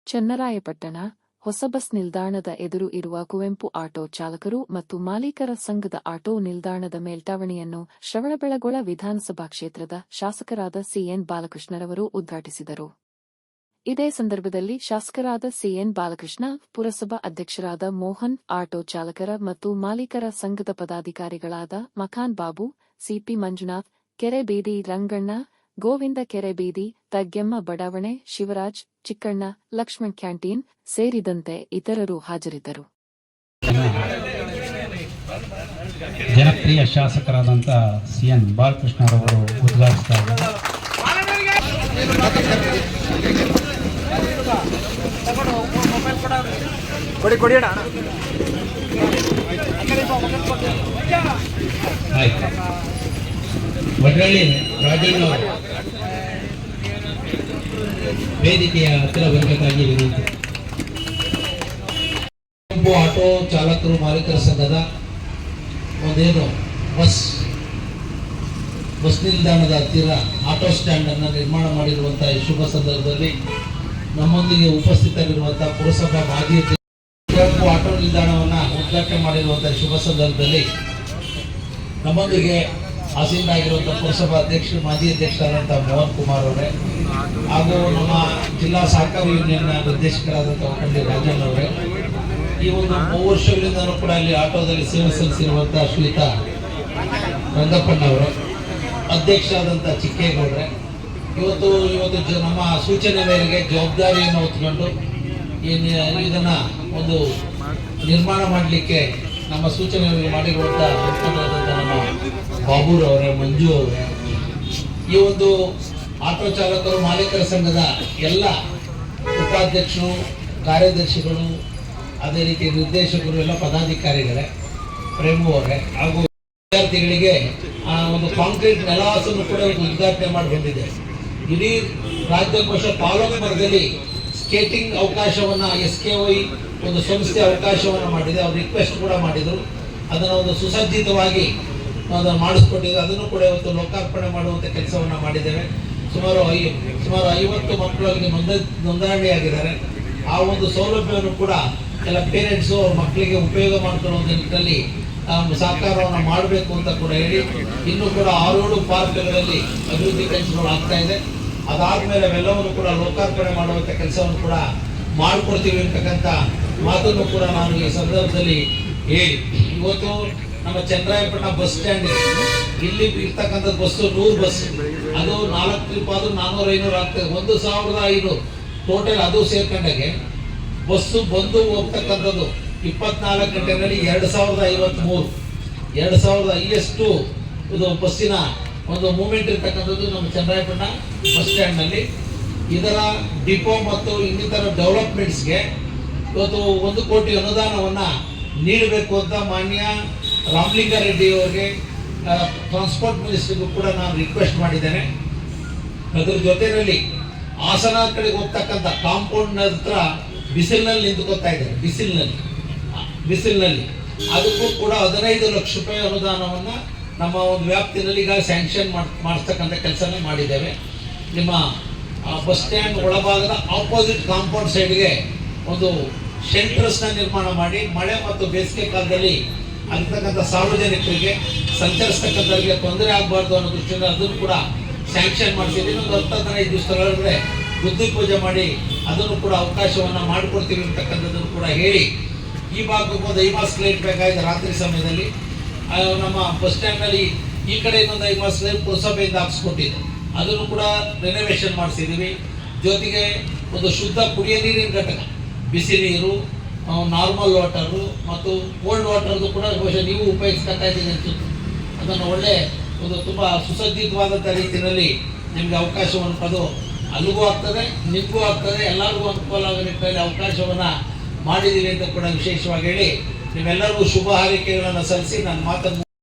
ಚನ್ನರಾಯಪಟ್ಟಣ ಹೊಸ ಬಸ್ ನಿಲ್ದಾಣದ ಎದುರು ಇರುವ ಕುವೆಂಪು ಆಟೋ ಚಾಲಕರು ಮತ್ತು ಮಾಲೀಕರ ಸಂಘದ ಆಟೋ ನಿಲ್ದಾಣದ ಮೇಲ್ಟಾವಣೆಯನ್ನು ಶ್ರವಣಬೆಳಗೊಳ ವಿಧಾನಸಭಾ ಕ್ಷೇತ್ರದ ಶಾಸಕರಾದ ಸಿಎನ್ ಬಾಲಕೃಷ್ಣರವರು ಉದ್ಘಾಟಿಸಿದರು. ಇದೇ ಸಂದರ್ಭದಲ್ಲಿ ಶಾಸಕರಾದ ಸಿಎನ್ ಬಾಲಕೃಷ್ಣ, ಪುರಸಭಾ ಅಧ್ಯಕ್ಷರಾದ ಮೋಹನ್, ಆಟೋ ಚಾಲಕರ ಮತ್ತು ಮಾಲೀಕರ ಸಂಘದ ಪದಾಧಿಕಾರಿಗಳಾದ ಮಖಾನ್ ಬಾಬು, ಸಿಪಿ ಮಂಜುನಾಥ್, ಕೆರೆಬೀದಿ ರಂಗಣ್ಣ, ಗೋವಿಂದ ಕೆರೆಬೀದಿ, ತಗ್ಗೆಮ್ಮ ಬಡಾವಣೆ, ಶಿವರಾಜ್, ಚಿಕ್ಕಣ್ಣ, ಲಕ್ಷ್ಮಣ್ ಕ್ಯಾಂಟೀನ್ ಸೇರಿದಂತೆ ಇತರರು ಹಾಜರಿದ್ದರು. ಜನಪ್ರಿಯ ಶಾಸಕರಾದಂಥ ಸಿಎನ್ ಬಾಲಕೃಷ್ಣರವರು ಉದ್ಘಾಟಿಸಿದ್ದಾರೆ. ವಡ್ರಳ್ಳಿ ರಾಜಣ್ಣ ವೇದಿಕೆಯ ಹತ್ತಿರ ಬರಬೇಕಾಗಿ ವಿನಂತಿ. ಕುವೆಂಪು ಆಟೋ ಚಾಲಕರು ಮಾಲೀಕರ ಸಂಘದ ಒಂದೇನು ಬಸ್ ನಿಲ್ದಾಣದ ಹತ್ತಿರ ಆಟೋ ಸ್ಟ್ಯಾಂಡ್ ಅನ್ನು ನಿರ್ಮಾಣ ಮಾಡಿರುವಂತಹ ಈ ಶುಭ ಸಂದರ್ಭದಲ್ಲಿ ನಮ್ಮೊಂದಿಗೆ ಉಪಸ್ಥಿತರಿರುವಂತಹ ಪುರಸಭಾ ಮಾಜಿ ಕುವೆಂಪು ಆಟೋ ನಿಲ್ದಾಣವನ್ನು ಉದ್ಘಾಟನೆ ಮಾಡಿರುವಂತಹ ಶುಭ ಸಂದರ್ಭದಲ್ಲಿ ನಮ್ಮೊಂದಿಗೆ ಆಸೀನರಾಗಿರುವಂತಹ ಪುರಸಭಾ ಅಧ್ಯಕ್ಷರು, ಮಾಜಿ ಅಧ್ಯಕ್ಷರಾದಂತಹ ಮೋಹನ್ ಕುಮಾರ್ ಅವರೇ, ಹಾಗೂ ನಮ್ಮ ಜಿಲ್ಲಾ ಸಹಕಾರಿ ಯೂನಿಯನ್ ನಿರ್ದೇಶಕರಾದಂತಹ ಒಕ್ಕಂಡಿ ರಾಜನ್ ಅವರೇ, ಈ ಒಂದು 3 ವರ್ಷಗಳಿಂದಲೂ ಕೂಡ ಅಲ್ಲಿ ಆಟೋದಲ್ಲಿ ಸೇವೆ ಸಲ್ಲಿಸಿರುವಂತಹ ಶ್ರೀತಾ ರಂಗಪ್ಪಣ್ಣ ಅವರು, ಅಧ್ಯಕ್ಷರಾದಂತಹ ಚಿಕ್ಕೇಗೌಡ್ರೆ, ಇವತ್ತು ನಮ್ಮ ಸೂಚನೆ ಮೇರೆಗೆ ಜವಾಬ್ದಾರಿಯನ್ನು ಹೊತ್ಕೊಂಡು ಇದನ್ನ ಒಂದು ನಿರ್ಮಾಣ ಮಾಡಲಿಕ್ಕೆ ನಮ್ಮ ಸೂಚನೆಯನ್ನು ಮಾಡಿರುವಂತಹ ನಮ್ಮ ಬಾಬುರವರೇ, ಮಂಜು ಅವರೇ, ಈ ಒಂದು ಆಟೋ ಚಾಲಕರು ಮಾಲೀಕರ ಸಂಘದ ಎಲ್ಲ ಉಪಾಧ್ಯಕ್ಷರು, ಕಾರ್ಯದರ್ಶಿಗಳು, ಅದೇ ರೀತಿ ನಿರ್ದೇಶಕರು, ಎಲ್ಲ ಪದಾಧಿಕಾರಿಗಳೇ, ಪ್ರೇಮು ಅವರೇ, ಹಾಗೂ ವಿದ್ಯಾರ್ಥಿಗಳಿಗೆ ಒಂದು ಕಾಂಕ್ರೀಟ್ ನೆಲಹಾಸನ್ನು ಕೂಡ ಉದ್ಘಾಟನೆ ಮಾಡಿ ಬಂದಿದೆ. ಇಡೀ ರಾಜ್ಯಕೋಶ ತಾಲೂಕು ಮಟ್ಟದಲ್ಲಿ ಸ್ಕೇಟಿಂಗ್ ಅವಕಾಶವನ್ನ SKY ಒಂದು ಸಂಸ್ಥೆ ಅವಕಾಶವನ್ನು ಮಾಡಿದೆ. ಅವ್ರು ರಿಕ್ವೆಸ್ಟ್ ಕೂಡ ಮಾಡಿದರು, ಅದನ್ನು ಒಂದು ಸುಸಜ್ಜಿತವಾಗಿ ಅದನ್ನು ಮಾಡಿಸ್ಕೊಟ್ಟಿದೆ. ಅದನ್ನು ಕೂಡ ಇವತ್ತು ಲೋಕಾರ್ಪಣೆ ಮಾಡುವಂಥ ಕೆಲಸವನ್ನು ಮಾಡಿದ್ದೇವೆ. ಸುಮಾರು 50 ಮಕ್ಕಳಿಗೆ ನೋಂದಣಿಯಾಗಿದ್ದಾರೆ. ಆ ಒಂದು ಸೌಲಭ್ಯವನ್ನು ಕೂಡ ಎಲ್ಲ ಪೇರೆಂಟ್ಸು ಅವ್ರ ಮಕ್ಕಳಿಗೆ ಉಪಯೋಗ ಮಾಡ್ಕೊಳ್ಳೋ ನಿಟ್ಟಿನಲ್ಲಿ ಸಹಕಾರವನ್ನು ಮಾಡಬೇಕು ಅಂತ ಕೂಡ ಹೇಳಿ, ಇನ್ನೂ ಕೂಡ 6 ಪಾರ್ಕ್ಗಳಲ್ಲಿ ಅಭಿವೃದ್ಧಿ ಕೆಲಸಗಳು ಆಗ್ತಾ ಇದೆ. ಅದಾದ್ಮೇಲೆ ಅವೆಲ್ಲವನ್ನು ಕೂಡ ಲೋಕಾರ್ಪಣೆ ಮಾಡುವಂಥ ಕೆಲಸವನ್ನು ಕೂಡ ಮಾಡಿಕೊಡ್ತೀವಿ ಅಂತಕ್ಕಂಥ ಮಾತನ್ನು ಕೂಡ ನಾನು ಈ ಸಂದರ್ಭದಲ್ಲಿ ಹೇಳಿ, ಇವತ್ತು ನಮ್ಮ ಚನ್ನರಾಯಪಟ್ಟಣ ಬಸ್ ಸ್ಟ್ಯಾಂಡ್ ಇಲ್ಲಿ ಇರ್ತಕ್ಕಂಥ ಬಸ್ಸು 100 ಬಸ್, ಅದು 4 ಟ್ರಿಪ್ ಆದ್ರೂ 400-500 ಆಗ್ತದೆ. 1500 ಟೋಟಲ್ ಅದು ಸೇರ್ಕೊಂಡಾಗೆ ಬಸ್ಸು ಬಂದು ಹೋಗ್ತಕ್ಕಂಥದ್ದು 24 ಗಂಟೆಗಳಲ್ಲಿ 2053 ಹೈಯೆಸ್ಟು ಇದು ಬಸ್ಸಿನ ಒಂದು ಮೂವ್ಮೆಂಟ್ ಇರ್ತಕ್ಕಂಥದ್ದು ನಮ್ಮ ಚನ್ನರಾಯಪಟ್ಟಣ ಬಸ್ ಸ್ಟ್ಯಾಂಡ್ನಲ್ಲಿ. ಇದರ ಡಿಪೋ ಮತ್ತು ಇನ್ನಿತರ ಡೆವಲಪ್ಮೆಂಟ್ಸ್ಗೆ ಇವತ್ತು 1 ಕೋಟಿ ಅನುದಾನವನ್ನು ನೀಡಬೇಕು ಅಂತ ಮಾನ್ಯ ರಾಮಲಿಂಗಾರೆಡ್ಡಿ ಅವರಿಗೆ, ಟ್ರಾನ್ಸ್ಪೋರ್ಟ್ ಮಿನಿಸ್ಟರ್ಗೂ ಕೂಡ ನಾನು ರಿಕ್ವೆಸ್ಟ್ ಮಾಡಿದ್ದೇನೆ. ಅದ್ರ ಜೊತೆಯಲ್ಲಿ ಹಾಸನ ಕಡೆಗೆ ಹೋಗ್ತಕ್ಕಂಥ ಕಾಂಪೌಂಡ್ ಹತ್ರ ಬಿಸಿಲಿನಲ್ಲಿ ನಿಂತ್ಕೊತಾ ಇದ್ದಾರೆ. ಬಿಸಿಲಿನಲ್ಲಿ ಅದಕ್ಕೂ ಕೂಡ 15 ಲಕ್ಷ ರೂಪಾಯಿ ಅನುದಾನವನ್ನು ನಮ್ಮ ಒಂದು ವ್ಯಾಪ್ತಿಯಲ್ಲಿ ಈಗ ಸ್ಯಾಂಕ್ಷನ್ ಮಾಡಿಸ್ತಕ್ಕಂಥ ಕೆಲಸನೇ ಮಾಡಿದ್ದೇವೆ. ನಿಮ್ಮ ಬಸ್ ಸ್ಟ್ಯಾಂಡ್ ಒಳಭಾಗದ ಆಪೋಸಿಟ್ ಕಾಂಪೌಂಡ್ ಸೈಡ್ಗೆ ಒಂದು ಶೆಲ್ಟರ್ಸ್ನ ನಿರ್ಮಾಣ ಮಾಡಿ ಮಳೆ ಮತ್ತು ಬೇಸಿಗೆ ಕಾಲದಲ್ಲಿ ಆಗಿರ್ತಕ್ಕಂಥ ಸಾರ್ವಜನಿಕರಿಗೆ ಸಂಚರಿಸ್ತಕ್ಕಂಥವರಿಗೆ ತೊಂದರೆ ಆಗಬಾರ್ದು ಅನ್ನೋ ದೃಷ್ಟಿಯಿಂದ ಅದನ್ನು ಕೂಡ ಸ್ಯಾಂಕ್ಷನ್ ಮಾಡಿಸಿದ್ದೀವಿ. ಒಂದು 10-15 ದಿವಸದೊಳಗಡೆ ಬುದ್ಧಿ ಪೂಜೆ ಮಾಡಿ ಅದನ್ನು ಕೂಡ ಅವಕಾಶವನ್ನು ಮಾಡಿಕೊಡ್ತೀವಿ ಅಂತಕ್ಕಂಥದ್ದನ್ನು ಕೂಡ ಹೇಳಿ, ಈ ಭಾಗಕ್ಕೆ ಒಂದು ಐಮಾಸ್ ಲೈಟ್ ಬೇಕಾಗಿದೆ ರಾತ್ರಿ ಸಮಯದಲ್ಲಿ. ನಮ್ಮ ಬಸ್ ಸ್ಟ್ಯಾಂಡ್ನಲ್ಲಿ ಈ ಕಡೆ ಇನ್ನೊಂದು ಐಮಾಸ್ ಲೈಟ್ ಪುರಸಭೆಯಿಂದ ಹಾಕ್ಸ್ಕೊಟ್ಟಿದೆ, ಅದನ್ನು ಕೂಡ ರೆನೋವೇಷನ್ ಮಾಡಿಸಿದ್ದೀವಿ. ಜೊತೆಗೆ ಒಂದು ಶುದ್ಧ ಕುಡಿಯ ನೀರಿನ ಘಟಕ, ಬಿಸಿ ನೀರು, ನಾರ್ಮಲ್ ವಾಟರು ಮತ್ತು ಕೋಲ್ಡ್ ವಾಟರ್ದು ಕೂಡ ಬಹುಶಃ ನೀವು ಉಪಯೋಗಿಸ್ತಾ ಇದ್ದೀವಿ ಅನ್ಸುತ್ತೆ. ಅದನ್ನು ಒಳ್ಳೆ ಒಂದು ತುಂಬ ಸುಸಜ್ಜಿತವಾದಂಥ ರೀತಿಯಲ್ಲಿ ನಿಮಗೆ ಅವಕಾಶವನ್ನು ಅದು ಅಲ್ಲಿಗೂ ಆಗ್ತದೆ, ನಿಮಗೂ ಆಗ್ತದೆ, ಎಲ್ಲರಿಗೂ ಅನುಕೂಲ ಆಗೋ ನಿಟ್ಟಿನಲ್ಲಿ ಅವಕಾಶವನ್ನು ಮಾಡಿದ್ದೀವಿ ಅಂತ ಕೂಡ ವಿಶೇಷವಾಗಿ ಹೇಳಿ, ನಿಮ್ಮೆಲ್ಲರಿಗೂ ಶುಭ ಹಾರೈಕೆಗಳನ್ನು ಸಲ್ಲಿಸಿ ನನ್ನ ಮಾತನ್ನು